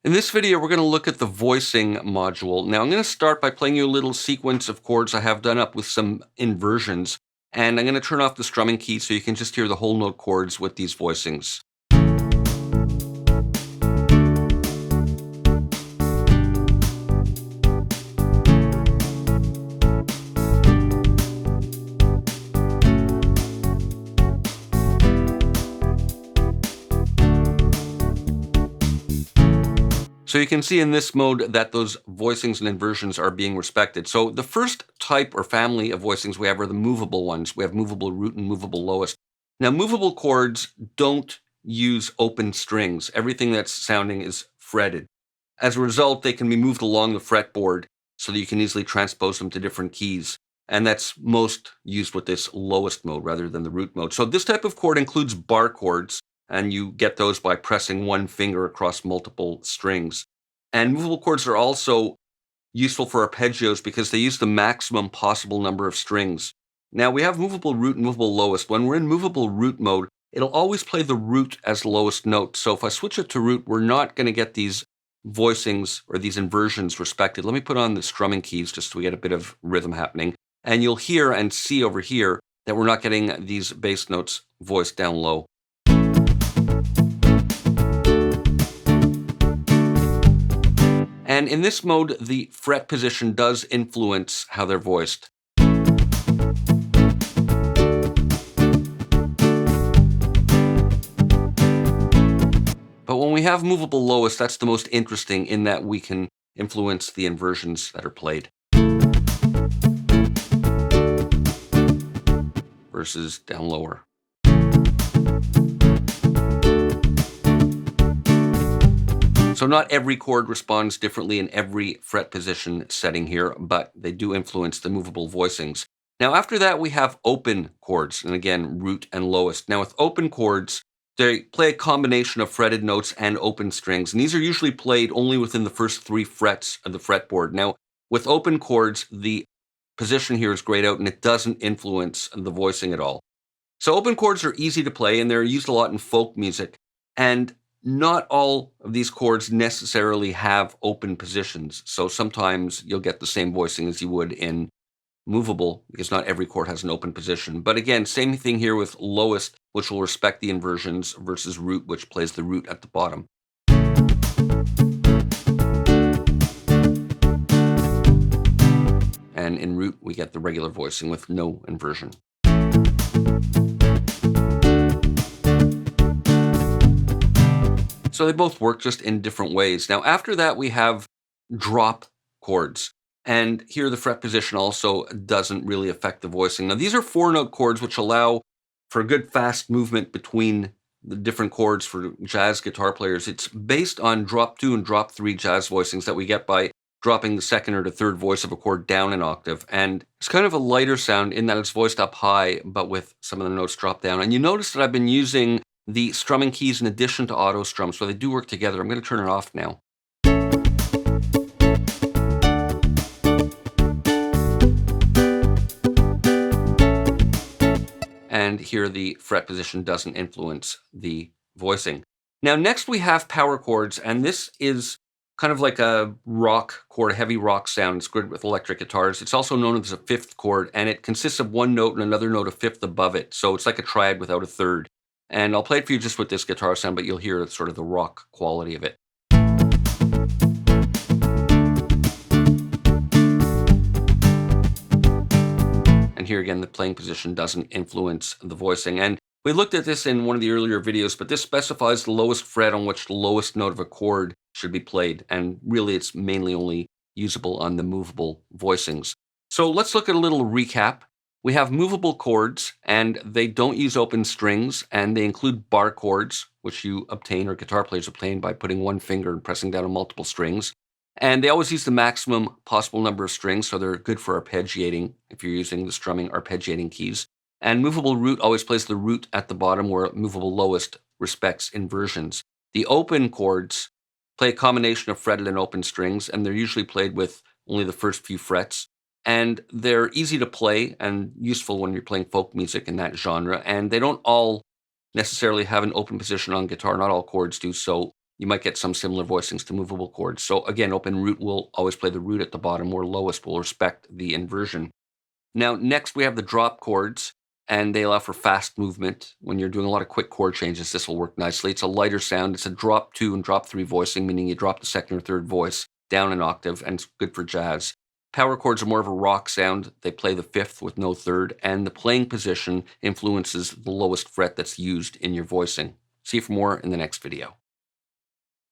In this video, we're going to look at the voicing module. Now, I'm going to start by playing you a little sequence of chords I have done up with some inversions, and I'm going to turn off the strumming key so you can just hear the whole note chords with these voicings. So you can see in this mode that those voicings and inversions are being respected. So the first type or family of voicings we have are the movable ones. We have movable root and movable lowest. Now, movable chords don't use open strings. Everything that's sounding is fretted. As a result, they can be moved along the fretboard so that you can easily transpose them to different keys. And that's most used with this lowest mode rather than the root mode. So this type of chord includes bar chords, and you get those by pressing one finger across multiple strings. And movable chords are also useful for arpeggios because they use the maximum possible number of strings. Now, we have movable root and movable lowest. When we're in movable root mode, it'll always play the root as the lowest note. So if I switch it to root, we're not going to get these voicings or these inversions respected. Let me put on the strumming keys just so we get a bit of rhythm happening. And you'll hear and see over here that we're not getting these bass notes voiced down low. And in this mode, the fret position does influence how they're voiced. But when we have movable lowest, that's the most interesting in that we can influence the inversions that are played versus down lower. So not every chord responds differently in every fret position setting here, but they do influence the movable voicings. Now after that, we have open chords, and again, root and lowest. Now with open chords, they play a combination of fretted notes and open strings, and these are usually played only within the first 3 frets of the fretboard. Now with open chords, the position here is grayed out and it doesn't influence the voicing at all. So open chords are easy to play and they're used a lot in folk music, and not all of these chords necessarily have open positions. So sometimes you'll get the same voicing as you would in movable because not every chord has an open position. But again, same thing here with lowest, which will respect the inversions, versus root, which plays the root at the bottom. And in root, we get the regular voicing with no inversion. So they both work just in different ways. Now, after that, we have drop chords. And here the fret position also doesn't really affect the voicing. Now, these are 4-note chords, which allow for a good fast movement between the different chords for jazz guitar players. It's based on drop 2 and drop 3 jazz voicings that we get by dropping the second or the third voice of a chord down an octave. And it's kind of a lighter sound in that it's voiced up high, but with some of the notes dropped down. And you notice that I've been using the strumming keys in addition to auto strum, so they do work together. I'm going to turn it off now. And here the fret position doesn't influence the voicing. Now next we have power chords, and this is kind of like a rock chord, a heavy rock sound. It's good with electric guitars. It's also known as a fifth chord, and it consists of one note and another note a fifth above it. So it's like a triad without a third. And I'll play it for you just with this guitar sound, but you'll hear sort of the rock quality of it. And here again, the playing position doesn't influence the voicing. And we looked at this in one of the earlier videos, but this specifies the lowest fret on which the lowest note of a chord should be played. And really, it's mainly only usable on the movable voicings. So let's look at a little recap. We have movable chords, and they don't use open strings, and they include bar chords, which you obtain, or guitar players obtain, by putting one finger and pressing down on multiple strings. And they always use the maximum possible number of strings, so they're good for arpeggiating if you're using the strumming arpeggiating keys. And movable root always plays the root at the bottom, where movable lowest respects inversions. The open chords play a combination of fretted and open strings, and they're usually played with only the first few frets. And they're easy to play and useful when you're playing folk music in that genre. And they don't all necessarily have an open position on guitar. Not all chords do. So You might get some similar voicings to movable chords. So again, open root will always play the root at the bottom, or lowest will respect the inversion. Now, next we have the drop chords, and they allow for fast movement. When you're doing a lot of quick chord changes, this will work nicely. It's a lighter sound. It's a drop 2 and drop 3 voicing, meaning you drop the second or third voice down an octave, and it's good for jazz. Power chords are more of a rock sound. They play the fifth with no third, and the playing position influences the lowest fret that's used in your voicing. See you for more in the next video.